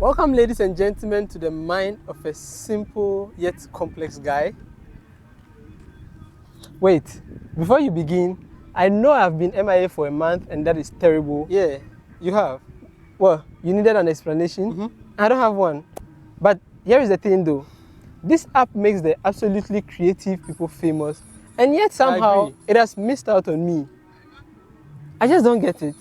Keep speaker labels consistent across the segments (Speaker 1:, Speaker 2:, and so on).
Speaker 1: Welcome, ladies and gentlemen, to the mind of a simple yet complex guy. Wait, before you begin, I know I've been MIA for a month and that is terrible.
Speaker 2: Yeah, you have.
Speaker 1: Well, you needed an explanation? I don't have one. But here is the thing though. This app makes the absolutely creative people famous, and yet somehow it has missed out on me. I just don't get it.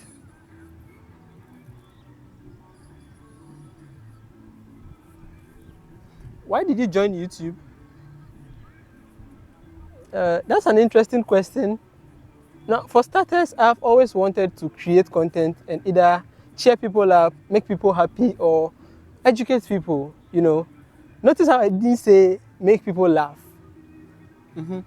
Speaker 1: Why did you join YouTube? That's an interesting question. Now, for starters, I've always wanted to create content and either cheer people up, make people happy, or educate people, you know. Notice how I didn't say make people laugh.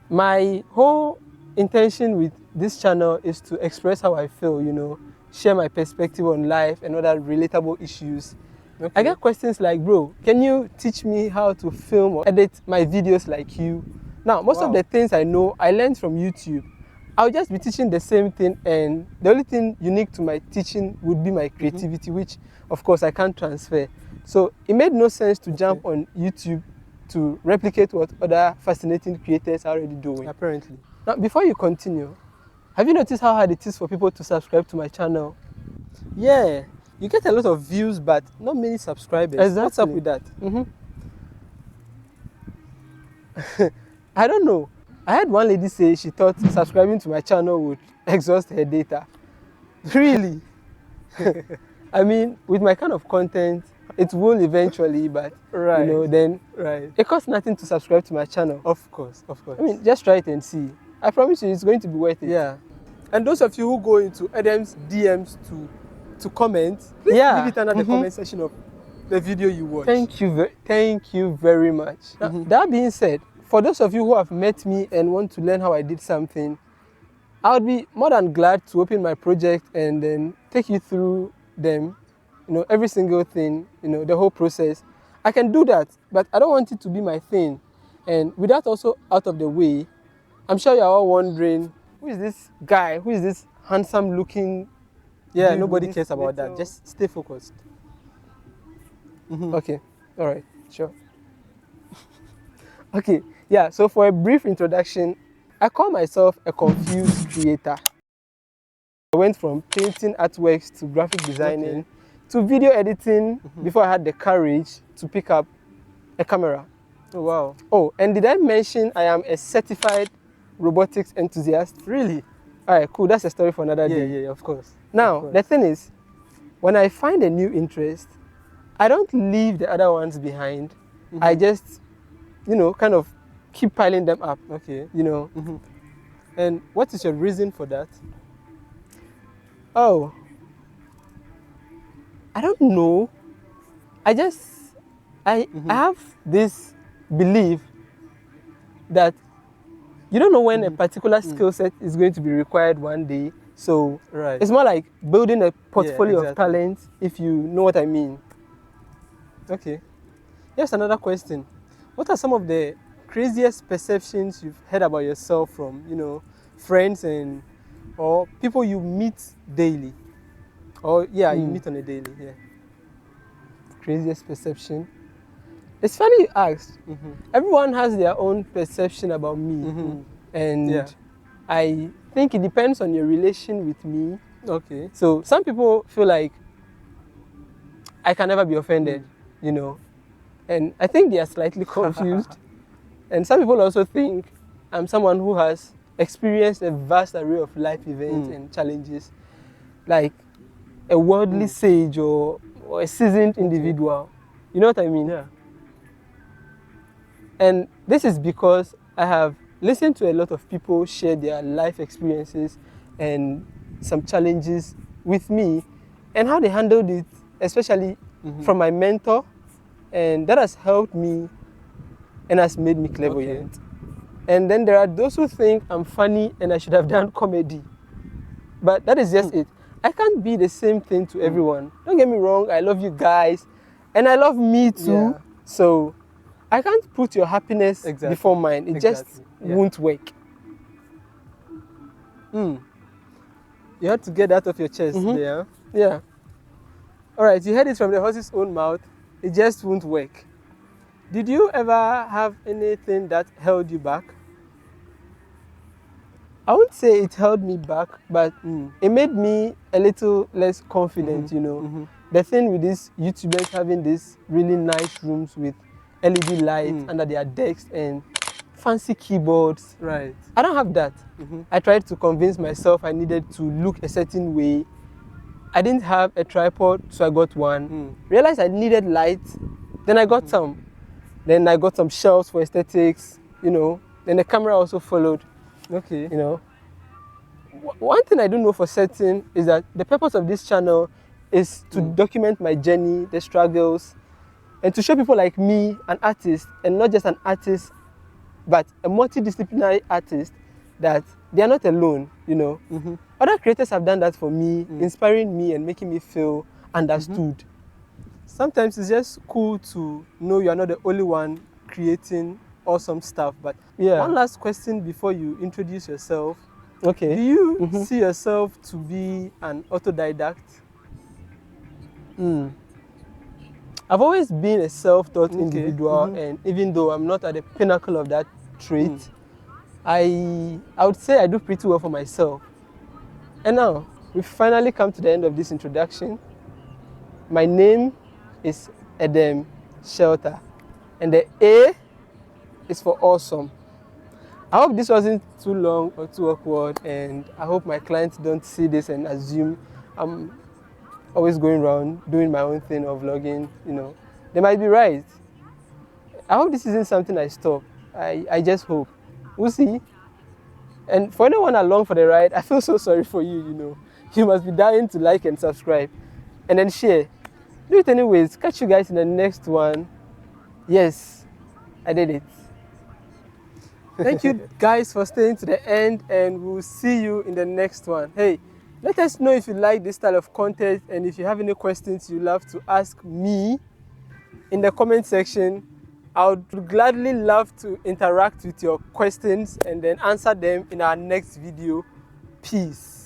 Speaker 1: My whole intention with this channel is to express how I feel, you know, share my perspective on life and other relatable issues. Okay. I get questions like, bro, can you teach me how to film or edit my videos like you? Now, most of the things I know, I learned from YouTube. I'll just be teaching the same thing, and the only thing unique to my teaching would be my creativity, which, of course, I can't transfer. So it made no sense to jump on YouTube to replicate what other fascinating creators are already doing.
Speaker 2: Apparently.
Speaker 1: Now, before you continue, have you noticed how hard it is for people to subscribe to my channel?
Speaker 2: Yeah. You get a lot of views, but not many subscribers.
Speaker 1: Exactly.
Speaker 2: What's up with that?
Speaker 1: I don't know. I heard one lady say she thought subscribing to my channel would exhaust her data. Really? I mean, with my kind of content, it will eventually, but you know, then it costs nothing to subscribe to my channel.
Speaker 2: Of course, of course.
Speaker 1: I mean, just try it and see. I promise you, it's going to be worth it.
Speaker 2: Yeah. And those of you who go into Airdem's DMs to comment, please leave it under the comment section of the video you watch.
Speaker 1: Thank you very much. Now, that being said, for those of you who have met me and want to learn how I did something, I would be more than glad to open my project and then take you through them, you know, every single thing, you know, the whole process. I can do that, but I don't want it to be my thing. And with that also out of the way, I'm sure you're all wondering, who is this guy? Who is this handsome looking?
Speaker 2: Yeah, nobody cares about that. Just stay focused.
Speaker 1: Okay, all right, sure. Okay, yeah, so for a brief introduction, I call myself a confused creator. I went from painting artworks to graphic designing to video editing before I had the courage to pick up a camera.
Speaker 2: Oh, wow.
Speaker 1: Oh, and did I mention I am a certified robotics enthusiast?
Speaker 2: Really?
Speaker 1: All right, cool, that's a story for another day.
Speaker 2: Yeah, of course.
Speaker 1: Now, the thing is, when I find a new interest, I don't leave the other ones behind. I just, you know, kind of keep piling them up.
Speaker 2: Okay.
Speaker 1: You know.
Speaker 2: And what is your reason for that?
Speaker 1: Oh, I don't know. I have this belief that you don't know when a particular skill set is going to be required one day. So it's more like building a portfolio of talents, if you know what I mean.
Speaker 2: Okay. Here's another question. What are some of the craziest perceptions you've heard about yourself from, you know, friends or people you meet daily? Or you meet on a daily,
Speaker 1: Craziest perception? It's funny you asked. Everyone has their own perception about me. And I think it depends on your relation with me.
Speaker 2: Okay.
Speaker 1: So some people feel like I can never be offended, you know. And I think they are slightly confused. And some people also think I'm someone who has experienced a vast array of life events and challenges, like a worldly sage or a seasoned individual. You know what I mean?
Speaker 2: Yeah.
Speaker 1: And this is because I have listened to a lot of people share their life experiences and some challenges with me and how they handled it, especially from my mentor. And that has helped me and has made me clairvoyant. And then there are those who think I'm funny and I should have done comedy. But that is just it. I can't be the same thing to everyone. Don't get me wrong, I love you guys. And I love me too.
Speaker 2: Yeah.
Speaker 1: So I can't put your happiness before mine. It just won't work.
Speaker 2: You had to get that off your chest there.
Speaker 1: Yeah. All right, you heard it from the horse's own mouth.
Speaker 2: it just won't work. Did you ever have anything that held you back?
Speaker 1: I won't say it held me back, but
Speaker 2: Mm.
Speaker 1: it made me a little less confident,
Speaker 2: Mm-hmm.
Speaker 1: you know.
Speaker 2: Mm-hmm.
Speaker 1: The thing with these YouTubers having these really nice rooms with LED lights under their desks and fancy keyboards,
Speaker 2: Right.
Speaker 1: I don't have that.
Speaker 2: Mm-hmm.
Speaker 1: I tried to convince myself I needed to look a certain way. I didn't have a tripod, so I got one. Realized I needed light, then I got some. Then I got some shelves for aesthetics, you know. Then the camera also followed,
Speaker 2: Okay.
Speaker 1: you know. One thing I do know for certain is that the purpose of this channel is to document my journey, the struggles, and to show people like me, an artist, and not just an artist, but a multidisciplinary artist, that they are not alone, you know. Other creators have done that for me, inspiring me and making me feel understood.
Speaker 2: Sometimes it's just cool to know you're not the only one creating awesome stuff. But one last question before you introduce yourself.
Speaker 1: Okay.
Speaker 2: Do you see yourself to be an autodidact?
Speaker 1: I've always been a self-taught individual, and even though I'm not at the pinnacle of that trait, I would say I do pretty well for myself. And now, we've finally come to the end of this introduction. My name is Airdem Shelter, and the A is for awesome. I hope this wasn't too long or too awkward, and I hope my clients don't see this and assume I'm always going around doing my own thing or vlogging, you know. They might be right. I hope this isn't something I stop. I just hope. We'll see. And for anyone along for the ride, I feel so sorry for you, you know. You must be dying to like and subscribe. And then share. Do it anyways. Catch you guys in the next one. Yes, I did it.
Speaker 2: Thank you guys for staying to the end, and we'll see you in the next one. Hey, let us know if you like this style of content, and if you have any questions you love to ask me in the comment section. I would gladly love to interact with your questions and then answer them in our next video. Peace.